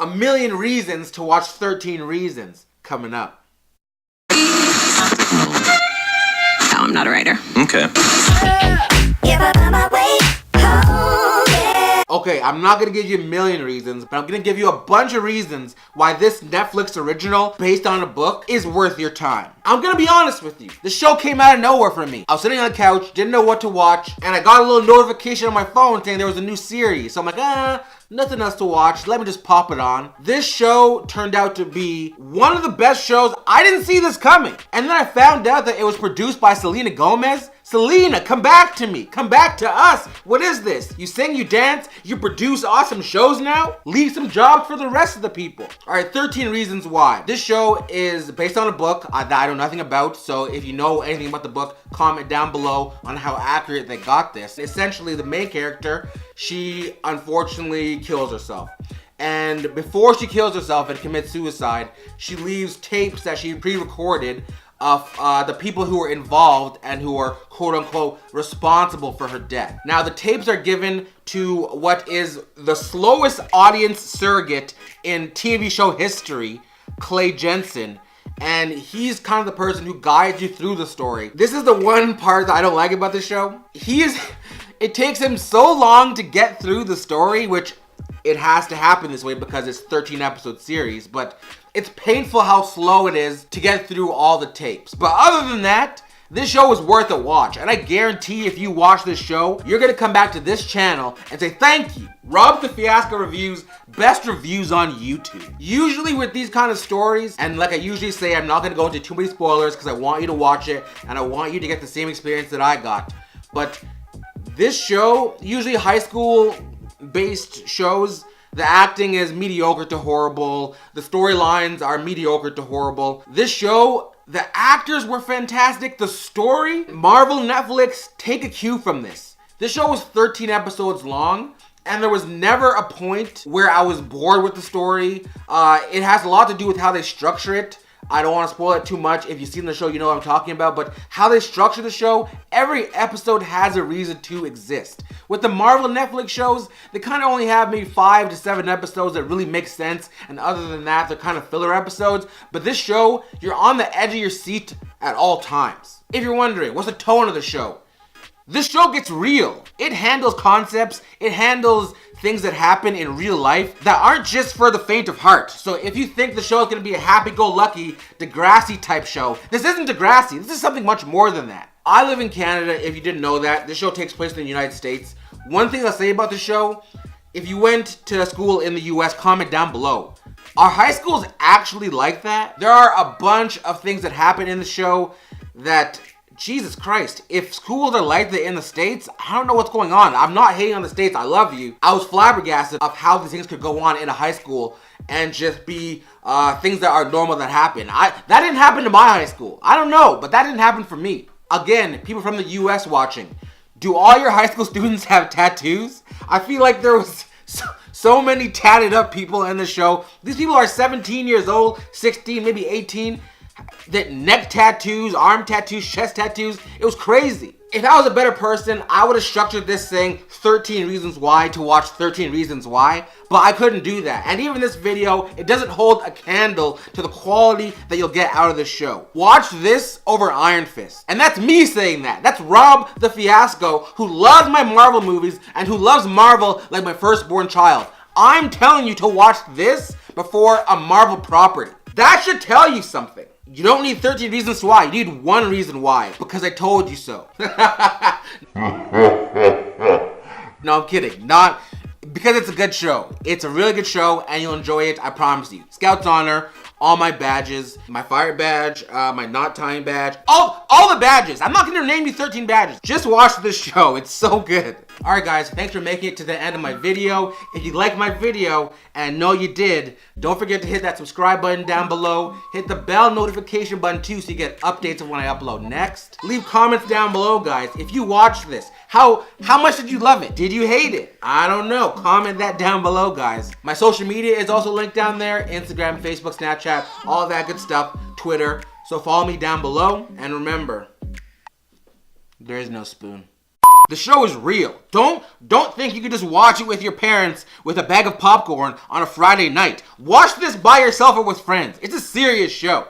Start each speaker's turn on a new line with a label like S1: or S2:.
S1: a million reasons to watch 13 Reasons coming up.
S2: No, I'm not a writer.
S3: Okay.
S1: Okay, I'm not gonna give you a million reasons, but I'm gonna give you a bunch of reasons why this Netflix original, based on a book, is worth your time. I'm gonna be honest with you. The show came out of nowhere for me. I was sitting on the couch, didn't know what to watch, and I got a little notification on my phone saying there was a new series. So I'm like, nothing else to watch. Let me just pop it on. This show turned out to be one of the best shows. I didn't see this coming. And then I found out that it was produced by Selena Gomez. Selena, come back to me. Come back to us. What is this? You sing, you dance, you produce awesome shows now? Leave some jobs for the rest of the people. All right, 13 Reasons Why. This show is based on a book that I know nothing about. So if you know anything about the book, comment down below on how accurate they got this. Essentially, the main character, she unfortunately kills herself. And before she kills herself and commits suicide, she leaves tapes that she pre-recorded of the people who were involved and who are quote-unquote responsible for her death. Now, the tapes are given to what is the slowest audience surrogate in TV show history, Jensen. And he's kind of the person who guides you through the story. This is the one part that I don't like about the show. It takes him so long to get through the story, which it has to happen this way because it's 13 episode series, but it's painful how slow it is to get through all the tapes. But other than that, this show is worth a watch. And I guarantee if you watch this show, you're gonna come back to this channel and say, thank you. RobTheFiasco reviews, best reviews on YouTube. Usually with these kind of stories, and like I usually say, I'm not gonna go into too many spoilers because I want you to watch it and I want you to get the same experience that I got. But this show, usually high school based shows, the acting is mediocre to horrible. The storylines are mediocre to horrible. This show, the actors were fantastic. The story, Marvel, Netflix, take a cue from this. This show was 13 episodes long, and there was never a point where I was bored with the story. It has a lot to do with how they structure it. I don't want to spoil it too much. If you've seen the show, you know what I'm talking about. But how they structure the show, every episode has a reason to exist. With the Marvel Netflix shows, they kind of only have maybe 5 to 7 episodes that really make sense. And other than that, they're kind of filler episodes. But this show, you're on the edge of your seat at all times. If you're wondering, what's the tone of the show? This show gets real. It handles concepts. It handles things that happen in real life that aren't just for the faint of heart. So if you think the show is going to be a happy-go-lucky Degrassi type show, this isn't Degrassi. This is something much more than that. I live in Canada, if you didn't know that. This show takes place in the United States. One thing I'll say about the show, if you went to school in the US, comment down below. Are high schools actually like that? There are a bunch of things that happen in the show that, Jesus Christ, if schools are like that in the States, I don't know what's going on. I'm not hating on the States, I love you. I was flabbergasted of how these things could go on in a high school and just be things that are normal that happen. That didn't happen to my high school. I don't know, but that didn't happen for me. Again, people from the US watching, do all your high school students have tattoos? I feel like there was so many tatted up people in the show. These people are 17 years old, 16, maybe 18. That neck tattoos, arm tattoos, chest tattoos. It was crazy. If I was a better person, I would have structured this saying 13 reasons why to watch 13 reasons why, but I couldn't do that. And even this video, it doesn't hold a candle to the quality that you'll get out of the show. Watch this over Iron Fist. And that's me saying that. That's RobTheFiasco, who loves my Marvel movies and who loves Marvel like my firstborn child. I'm telling you to watch this before a Marvel property. That should tell you something. You don't need 13 reasons why. You need one reason why. Because I told you so. No, I'm kidding. Not because it's a good show. It's a really good show and you'll enjoy it. I promise you. Scout's Honor, all my badges, my fire badge, my not tying badge, all the badges. I'm not gonna name you 13 badges. Just watch this show. It's so good. All right, guys, thanks for making it to the end of my video. If you liked my video, and know you did, don't forget to hit that subscribe button down below. Hit the bell notification button too so you get updates of when I upload next. Leave comments down below, guys. If you watched this, how much did you love it? Did you hate it? I don't know. Comment that down below, guys. My social media is also linked down there. Instagram, Facebook, Snapchat, all that good stuff. Twitter. So follow me down below. And remember, there is no spoon. The show is real. Don't think you can just watch it with your parents with a bag of popcorn on a Friday night. Watch this by yourself or with friends. It's a serious show.